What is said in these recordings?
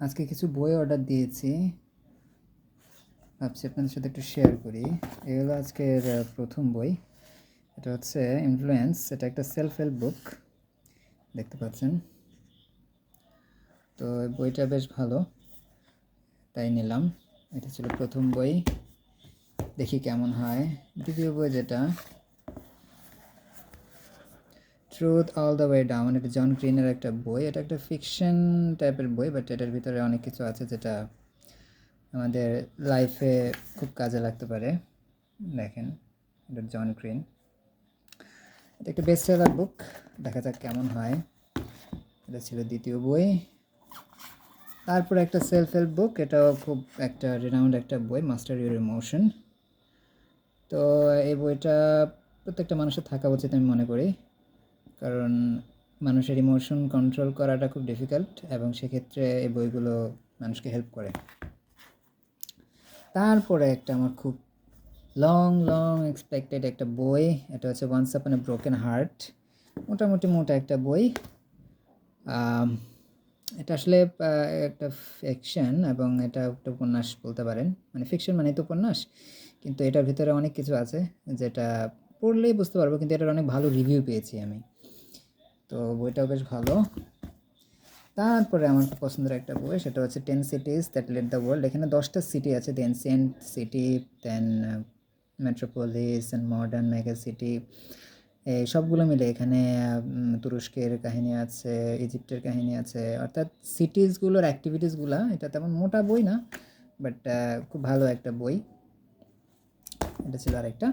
আজকে কিছু বই অর্ডার দিয়েছি, ভাবছি আপনাদের সাথে একটু শেয়ার করি। এই হলো আজকের প্রথম বই। এটা হচ্ছে ইনফ্লুয়েন্স। এটা একটা সেলফ হেল্প বুক, দেখতে পাচ্ছেন। তো বইটা বেশ ভালো, তাই নিলাম। এটা ছিল প্রথম বই, দেখি কেমন হয়। দ্বিতীয় বই যেটা truth all the way down, এটা জন গ্রিনের একটা বই। এটা একটা ফিকশন টাইপের বই, বাট এটার ভিতরে অনেক কিছু আছে যেটা আমাদের লাইফে খুব কাজে লাগতে পারে। দেখেন, এটা জন গ্রিন। এটা একটা বেস্ট সেলার বুক, দেখা যাক কেমন হয়। এটা ছিল দ্বিতীয় বই। তারপরে একটা সেলফ হেল্প বুক, এটাও খুব একটা রিনাউন্ড একটা বই, মাস্টার ইউর ইমোশন। তো এই বইটা প্রত্যেকটা মানুষের থাকা উচিত আমি মনে করি, কারণ মানুষের ইমোশন কন্ট্রোল করাটা খুব ডিফিকাল্ট, এবং সেক্ষেত্রে এই বইগুলো মানুষকে হেল্প করে। তারপরে একটা আমার খুব লং এক্সপেক্টেড একটা বই, এটা হচ্ছে ওয়ান্স আপন এ ব্রোকেন হার্ট। মোটামুটি মোটা একটা বই। এটা আসলে একটা ফিকশন, এবং এটা একটা উপন্যাস বলতে পারেন। মানে ফিকশন মানে তো উপন্যাস, কিন্তু এটার ভিতরে অনেক কিছু আছে যেটা পড়লেই বুঝতে পারবো, কিন্তু এটার অনেক ভালো রিভিউ পেয়েছি আমি। তো বইটাও বেশ ভালো। তারপরে আমার খুব পছন্দের একটা বই, সেটা হচ্ছে 10 cities that lead the world. এখানে 10টা সিটি আছে, the ancient city, then metropolis and modern mega city. এই সবগুলো মিলে এখানে তুরস্কের কাহিনী আছে, ইজিপ্টের কাহিনী আছে, অর্থাৎ সিটিজগুলোর অ্যাক্টিভিটিসগুলো। এটা তেমন মোটা বই না, বাট খুব ভালো একটা বই। এটা ছিল আরেকটা।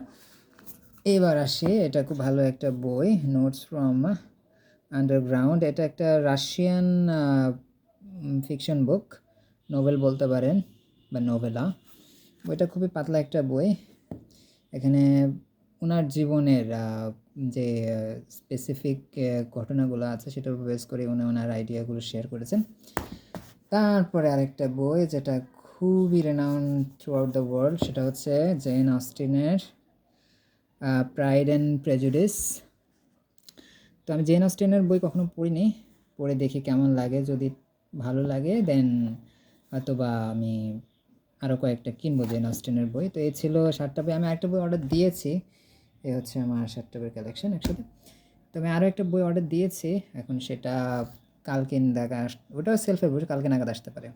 এবার আসি, এটা খুব ভালো একটা বই, নোটস ফ্রম আন্ডারগ্রাউন্ড। এটা একটা রাশিয়ান ফিকশন বুক, নোভেল বলতে পারেন, বা নোভেলা। বইটা খুবই পাতলা একটা বই। এখানে ওনার জীবনের যে স্পেসিফিক ঘটনাগুলো আছে সেটার উপর বেস করে উনি ওনার আইডিয়াগুলো শেয়ার করেছেন। তারপরে আরেকটা বই যেটা খুবই renowned through out the world, সেটা হচ্ছে জেন অস্টিনের প্রাইড অ্যান্ড প্রেজুডিস। তো আমি জেন অস্টিনের বই কখনো পড়িনি, পড়ে দেখি কেমন লাগে। যদি ভালো লাগে দেন হয়তোবা আমি আরও কয়েকটা কিনবো জেন অস্টিনের বই। তো এই ছিল 7টা বই। আমি আরেকটা বই অর্ডার দিয়েছি, এই হচ্ছে আমার 7টা বইয়ের কালেকশন একসাথে। তো আমি আরও একটা বই অর্ডার দিয়েছি, এখন সেটা কালকে ওটাও সেলফ হেল্প বই, কালকে নাগাদ আসতে পারে।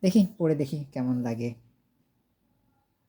দেখি, পড়ে দেখি কেমন লাগে।